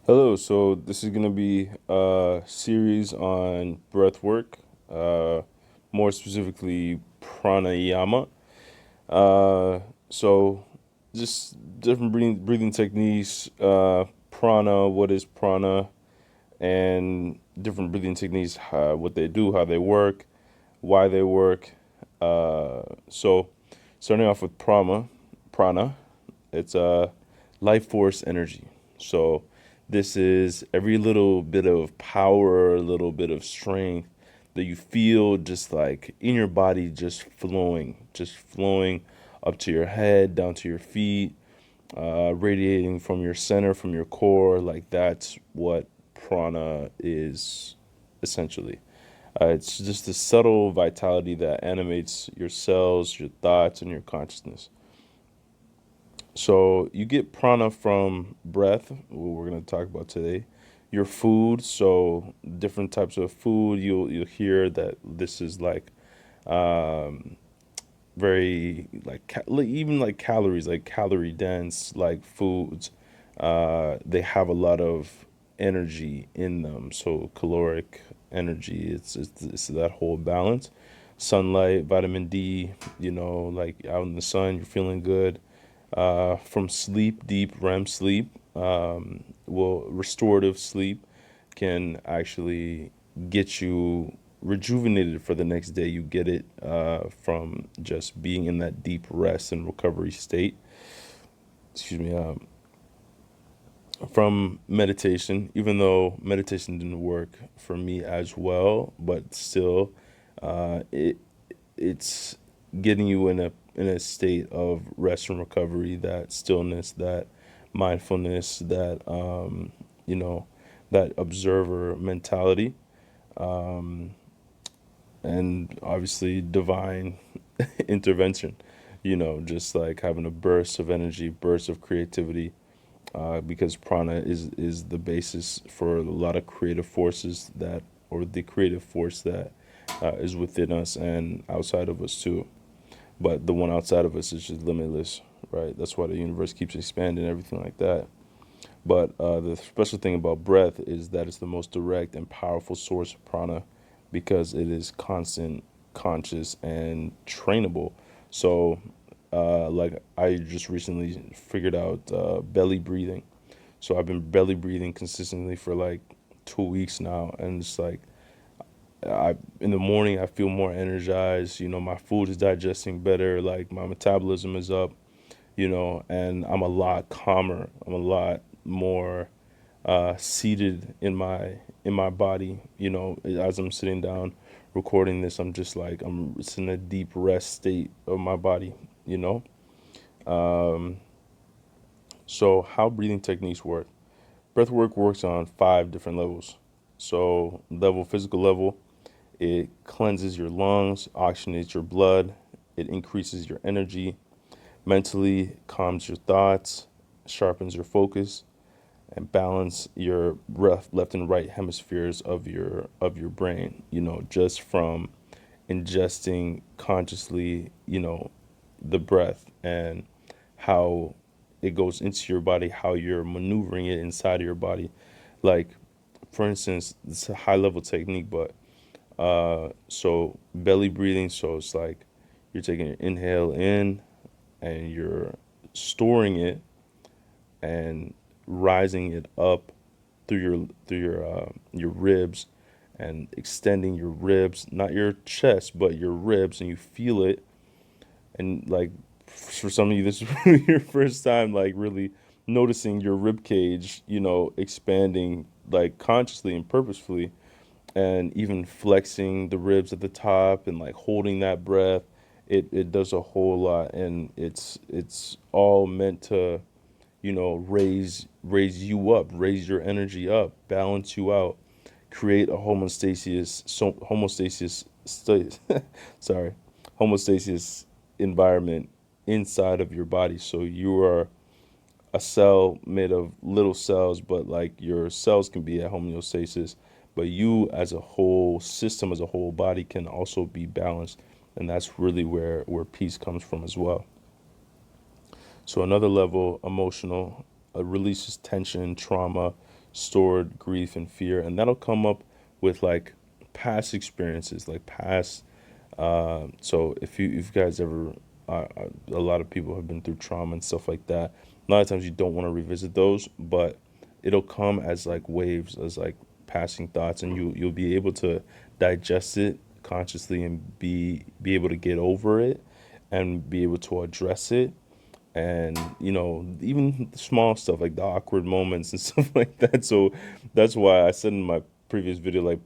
Hello, so this is going to be a series on breath work, uh, more specifically pranayama. Uh, so just different breathing techniques, prana, what is prana, and different breathing techniques, what they do, how they work, why they work. So starting off with prana, it's life force energy. So this is every little bit of power, a little bit of strength that you feel just like in your body, just flowing up to your head, down to your feet, radiating from your center, from your core. Like that's what prana is essentially. It's just a subtle vitality that animates your cells, your thoughts, and your consciousness. So you get prana from breath, what we're going to talk about today. Your food, so different types of food, you'll hear that this is like um, very even like calories, like calorie dense, like foods. They have a lot of energy in them, so caloric energy. It's that whole balance. Sunlight, vitamin D, like out in the sun, you're feeling good from sleep, deep REM sleep. Restorative sleep can actually get you rejuvenated for the next day. You get it from just being in that deep rest and recovery state. Excuse me. From meditation, even though meditation didn't work for me as well, but still, it it's getting you in a state of rest and recovery, that stillness, that mindfulness, that you know, that observer mentality, and obviously divine intervention. Just like having a burst of energy, burst of creativity, because prana is the basis for a lot of creative forces that, or the creative force that is within us and outside of us too. But the one outside of us is just limitless, right? That's why the universe keeps expanding, everything like that. But the special thing about breath is that it's the most direct and powerful source of prana because it is constant, conscious, and trainable. So, like I just recently figured out belly breathing. So I've been belly breathing consistently for like 2 weeks now, and it's like I in the morning I feel more energized. My food is digesting better. Like my metabolism is up. And I'm a lot calmer. I'm a lot more seated in my body. As I'm sitting down recording this, I'm just like I'm it's in a deep rest state of my body. You know. So how breathing techniques work? Breath work works on 5 different levels. So physical level, it cleanses your lungs, oxygenates your blood, it increases your energy. Mentally, it calms your thoughts, sharpens your focus, and balance your left and right hemispheres of your brain. Just from ingesting consciously, the breath and how it goes into your body, how you're maneuvering it inside of your body. Like, for instance, it's a high level technique, but so belly breathing, so it's like you're taking your inhale in and you're storing it and rising it up through your ribs and extending your ribs, not your chest, but your ribs, and you feel it. And like for some of you, this is really your first time, like really noticing your rib cage, expanding like consciously and purposefully, and even flexing the ribs at the top and like holding that breath. It does a whole lot, and it's all meant to raise you up, raise your energy up, balance you out, create a sorry, homostasis environment inside of your body. So you are a cell made of little cells, but like your cells can be at homeostasis, but you as a whole system, as a whole body, can also be balanced, and that's really where peace comes from as well. So another level, emotional, releases tension, trauma. stored grief and fear, and that'll come up with like past experiences, like past. So if you guys ever, a lot of people have been through trauma and stuff like that. A lot of times you don't want to revisit those, but it'll come as like waves, as like passing thoughts, and you'll be able to digest it consciously and be able to get over it and be able to address it. And even the small stuff like the awkward moments and stuff like that. So that's why I said in my previous video, like,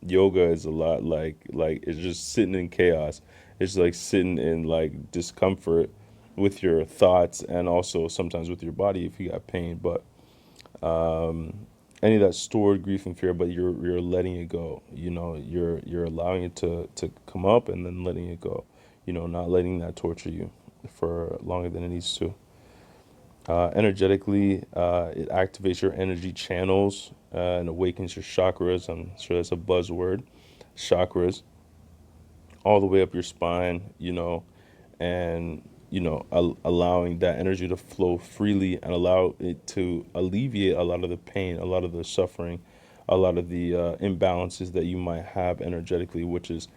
yoga is a lot like it's just sitting in chaos. It's like sitting in like discomfort with your thoughts, and also sometimes with your body if you got pain. But any of that stored grief and fear, but you're letting it go. You're allowing it to come up and then letting it go. Not letting that torture you for longer than it needs to. Energetically, it activates your energy channels, and awakens your chakras. I'm sure that's a buzzword. Chakras all the way up your spine, and allowing that energy to flow freely and allow it to alleviate a lot of the pain, a lot of the suffering, a lot of the imbalances that you might have energetically, which is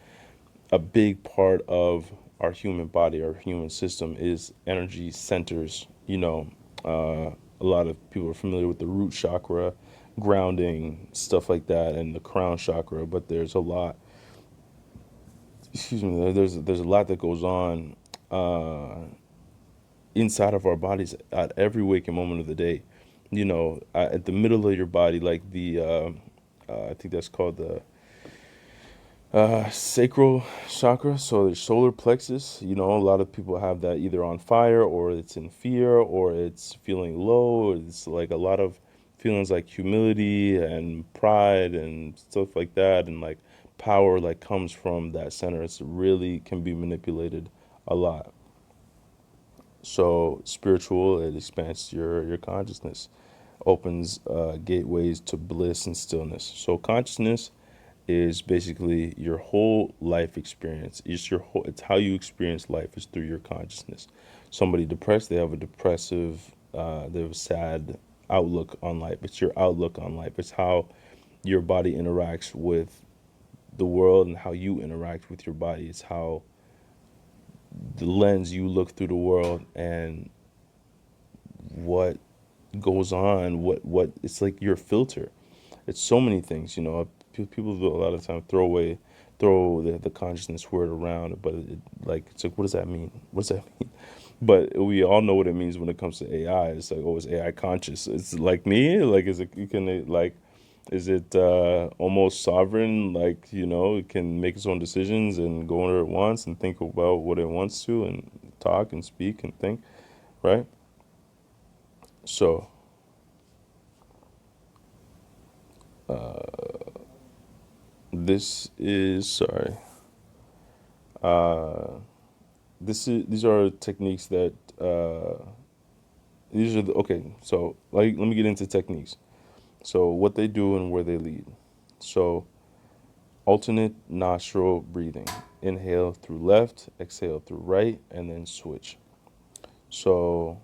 a big part of our human body, our human system is energy centers. A lot of people are familiar with the root chakra, grounding, stuff like that, and the crown chakra, but there's a lot, excuse me, there's a lot that goes on inside of our bodies at every waking moment of the day. At the middle of your body, like I think that's called the sacral chakra. So the solar plexus, a lot of people have that either on fire, or it's in fear, or it's feeling low. It's like a lot of feelings like humility and pride and stuff like that, and like power like comes from that center. It's really can be manipulated a lot. So spiritual, it expands your consciousness, opens gateways to bliss and stillness. So consciousness is basically your whole life experience. It's how you experience life is through your consciousness. Somebody depressed, they have a depressive, they have a sad outlook on life. It's your outlook on life. It's how your body interacts with the world and how you interact with your body. It's how the lens you look through the world, and what goes on, what it's like your filter. It's so many things. People a lot of time throw the consciousness word around, but like it's like, what does that mean? What does that mean? But we all know what it means when it comes to AI. It's like, oh, is AI conscious? It's like me. Like, is it, you can like, is it almost sovereign? Like, it can make its own decisions and go where it wants and think about what it wants to and talk and speak and think, right? So this is sorry. These are techniques that these are okay. So like, let me get into techniques. So what they do and where they lead. So alternate nostril breathing. Inhale through left, exhale through right, and then switch. So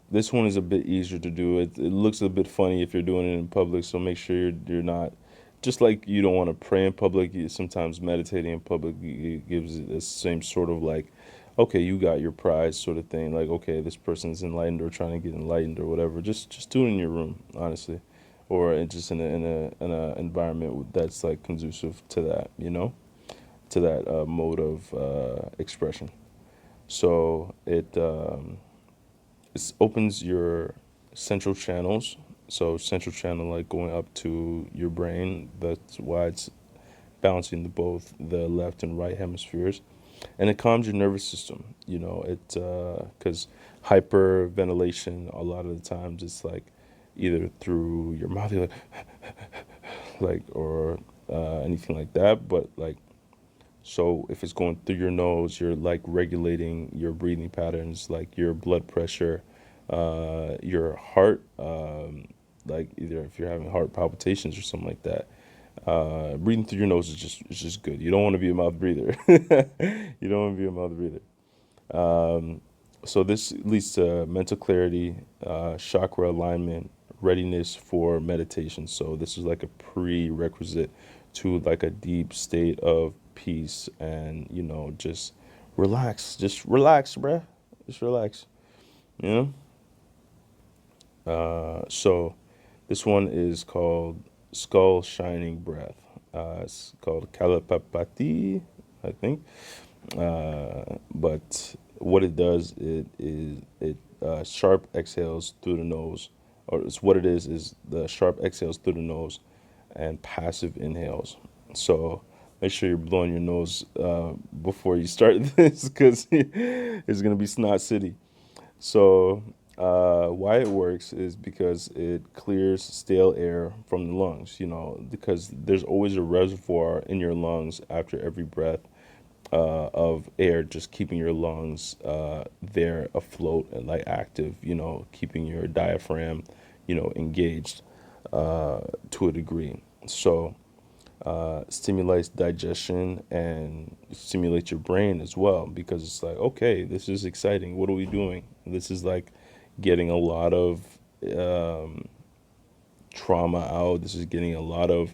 this one is a bit easier to do. It looks a bit funny if you're doing it in public, so make sure you're not, just like you don't want to pray in public. Sometimes meditating in public gives it the same sort of like, okay, you got your prize sort of thing. Like, okay, this person's enlightened or trying to get enlightened or whatever. Just do it in your room, honestly, or just in a environment that's like conducive to that, to that mode of expression. So it opens your central channels. So central channel, like going up to your brain. That's why it's balancing both the left and right hemispheres, and it calms your nervous system. It because hyperventilation, a lot of the times it's like either through your mouth, you're like or anything like that, but like, so if it's going through your nose, you're like regulating your breathing patterns, like your blood pressure, your heart, like either if you're having heart palpitations or something like that. Breathing through your nose is just good. You don't want to be a mouth breather. You don't want to be a mouth breather. So this leads to mental clarity, chakra alignment, readiness for meditation. So this is like a prerequisite to like a deep state of peace and, just relax, bruh. Just relax, you know? So this one is called Skull Shining Breath. It's called Kalapapati, I think. But what it does, it sharp exhales through the nose, or it's what it is the sharp exhales through the nose and passive inhales. So make sure you're blowing your nose before you start this because it's gonna be snot city. So, why it works is because it clears stale air from the lungs, because there's always a reservoir in your lungs after every breath of air, just keeping your lungs there afloat and like active, keeping your diaphragm, engaged to a degree. So, stimulates digestion and stimulates your brain as well because it's like, okay, this is exciting. What are we doing? This is like getting a lot of um, trauma out. This is getting a lot of,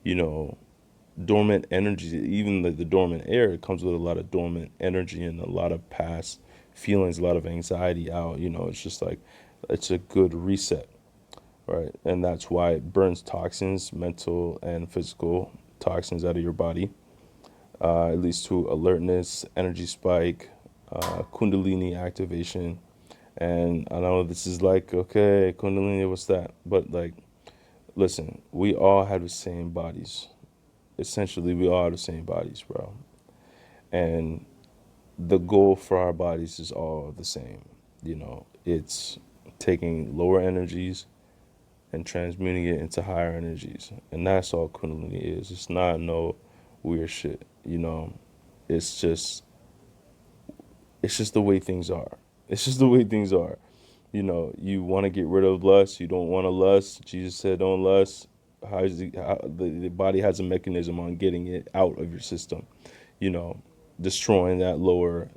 you know, dormant energy. Even the dormant air, it comes with a lot of dormant energy and a lot of past feelings, a lot of anxiety out. It's just like, it's a good reset, right? And that's why it burns toxins, mental and physical toxins out of your body. It leads to alertness, energy spike, kundalini activation. And I know this is like, okay, kundalini, what's that? But like, listen, we all have the same bodies. Essentially, we all have the same bodies, bro. And the goal for our bodies is all the same. It's taking lower energies and transmuting it into higher energies. And that's all Kundalini is. It's not no weird shit, It's just it's just the way things are. It's just the way things are. You want to get rid of lust, you don't want to lust. Jesus said don't lust. The body has a mechanism on getting it out of your system, you know, destroying that lower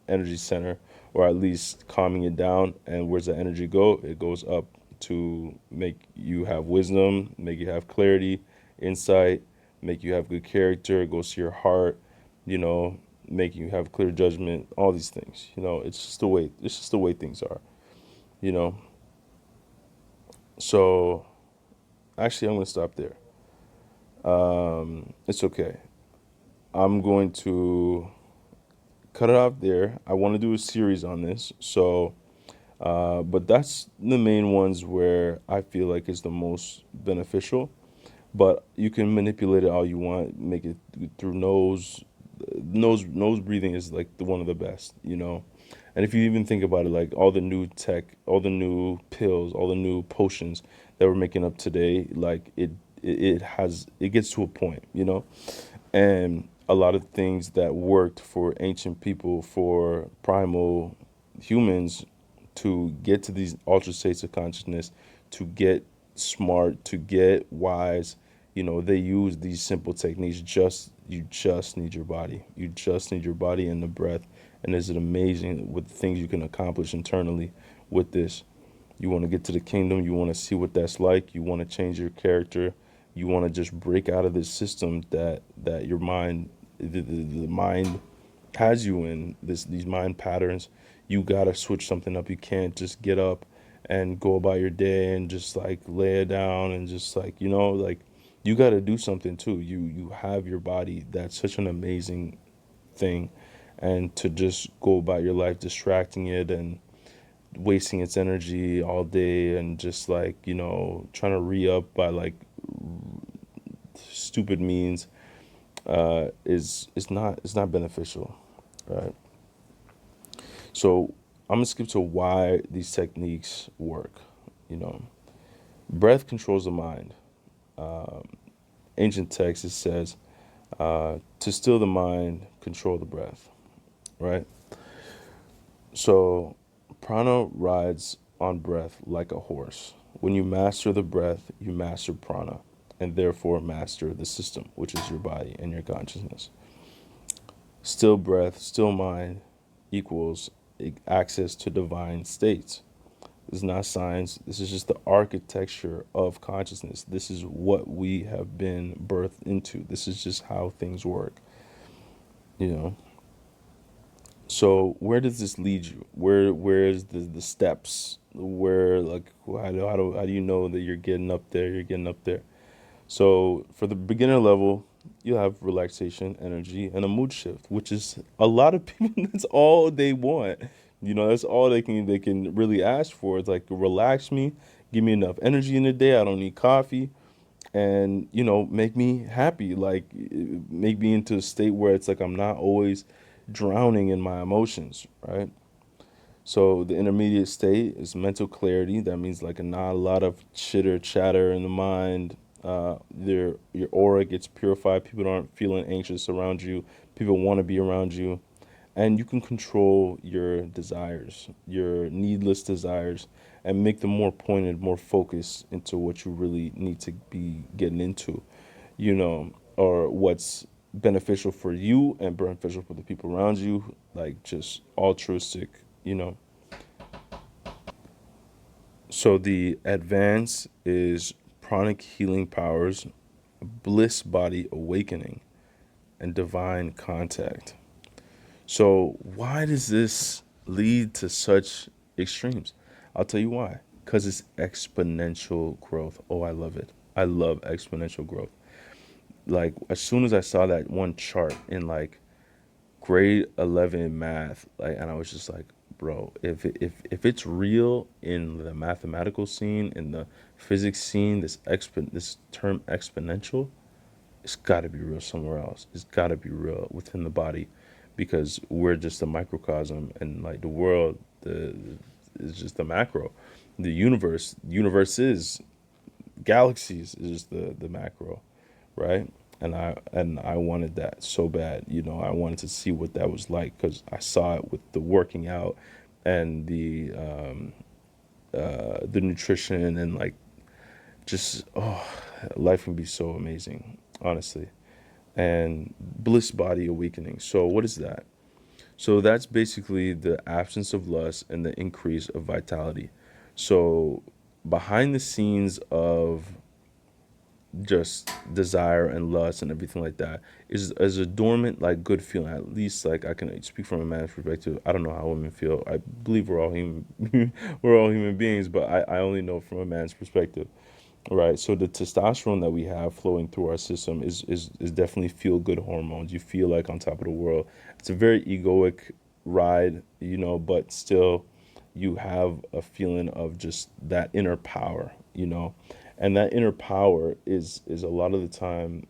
energy center, or at least calming it down. And where's the energy go? It goes up to make you have wisdom, make you have clarity, insight, make you have good character. It goes to your heart, you know, make you have clear judgment. All these things, it's just the way. It's just the way things are, you know. So actually, I'm gonna stop there. It's okay. I'm going to cut it off there. I want to do a series on this. So, but that's the main ones where I feel like is the most beneficial. But you can manipulate it all you want. Make it through nose. Nose breathing is like one of the best, And if you even think about it, like all the new tech, all the new pills, all the new potions that we're making up today, like it gets to a point, and a lot of things that worked for ancient people, for primal humans, to get to these altered states of consciousness, to get smart, to get wise, they use these simple techniques. You just need your body. You just need your body and the breath. And is it amazing with the things you can accomplish internally with this? You want to get to the kingdom. You want to see what that's like. You want to change your character. You want to just break out of this system that your mind, the mind has you in these mind patterns. You gotta switch something up. You can't just get up and go about your day and just like lay it down and just like, like you gotta do something too. You have your body. That's such an amazing thing. And to just go about your life distracting it and wasting its energy all day and just like, trying to re-up by like stupid means, is not, it's not beneficial, right? So I'm gonna skip to why these techniques work. You know, breath controls the mind. Ancient text, it says, to still the mind, control the breath. Right. So prana rides on breath like a horse. When you master the breath, you master prana, and therefore master the system, which is your body and your consciousness. Still breath, still mind equals access to divine states. It's not science. This is just the architecture of consciousness. This is what we have been birthed into. This is just how things work, you know. So where does this lead you? Where's the steps? Where, like, how do you know that you're getting up there? You're getting up there. So for the beginner level, you have relaxation, energy, and a mood shift, which is a lot of people. That's all they want. That's all they can really ask for. It's like, relax me, give me enough energy in the day. I don't need coffee, and make me happy. Like, make me into a state where it's like I'm not always drowning in my emotions, right? So the intermediate state is mental clarity. That means like not a lot of chitter chatter in the mind. Your aura gets purified. People aren't feeling anxious around you. People want to be around you, and you can control your desires, your needless desires, and make them more pointed, more focused into what you really need to be getting into, or what's beneficial for you and beneficial for the people around you, like just altruistic, you know. So the advance is pranic healing powers, bliss body awakening, and divine contact. So why does this lead to such extremes? I'll tell you why. Because it's exponential growth. Oh, I love it. I love exponential growth. Like, as soon as I saw that one chart in like grade 11 math, like, and I was just like, bro, if it's real in the mathematical scene, in the physics scene, this term exponential, it's got to be real somewhere else. It's got to be real within the body, because we're just a microcosm, and like the world, the is just the macro. The universe is galaxies, is just the macro, right? And I wanted that so bad. I wanted to see what that was like, because I saw it with the working out and the nutrition, and like, just, oh, life would be so amazing, honestly. And bliss body awakening. So what is that? So that's basically the absence of lust and the increase of vitality. So behind the scenes of just desire and lust and everything like that is a dormant, like, good feeling. At least, like, I can speak from a man's perspective. I don't know how women feel. I believe we're all human. We're all human beings, but I only know from a man's perspective. Right. So the testosterone that we have flowing through our system is definitely feel good hormones. You feel like on top of the world. It's a very egoic ride, but still you have a feeling of just that inner power, And that inner power is a lot of the time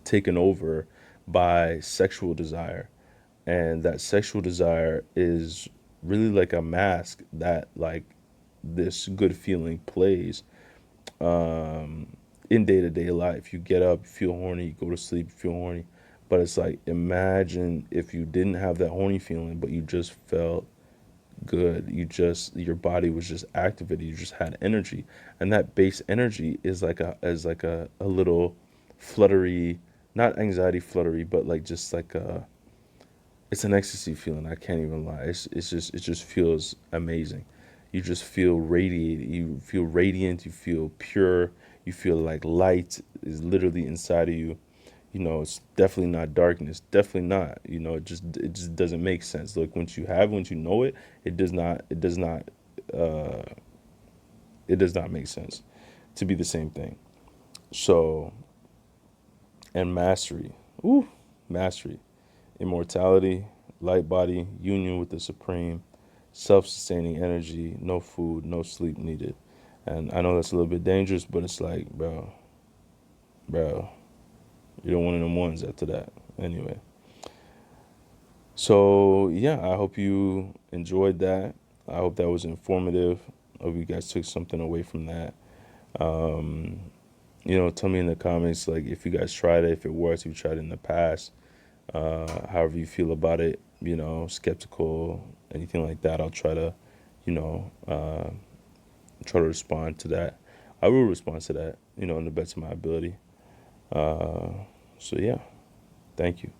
taken over by sexual desire. And that sexual desire is really like a mask that, like, this good feeling plays in day to day life. You get up, you feel horny, you go to sleep, you feel horny. But it's like, imagine if you didn't have that horny feeling, but you just felt good. Your body was just activated. You just had energy, and that base energy is like a little fluttery, not anxiety fluttery, but like, just like a it's an ecstasy feeling. I can't even lie. It just feels amazing. You just feel radiated. You feel radiant. You feel pure. You feel like light is literally inside of you. It's definitely not darkness. Definitely not. It just doesn't make sense. Like, once you know it, it does not. Uh, it does not make sense to be the same thing. So, and mastery. Ooh, mastery. Immortality, light body, union with the supreme, self-sustaining energy, no food, no sleep needed. And I know that's a little bit dangerous, but it's like, bro, you're one of them ones after that. Anyway, so yeah, I hope you enjoyed that. I hope that was informative. I hope you guys took something away from that. Um, Tell me in the comments, like, if you guys tried it, if it works, if you tried it in the past, however you feel about it, skeptical, anything like that. I'll try to, you know, uh, try to respond to that. I will respond to that, in the best of my ability. Uh, so yeah, thank you.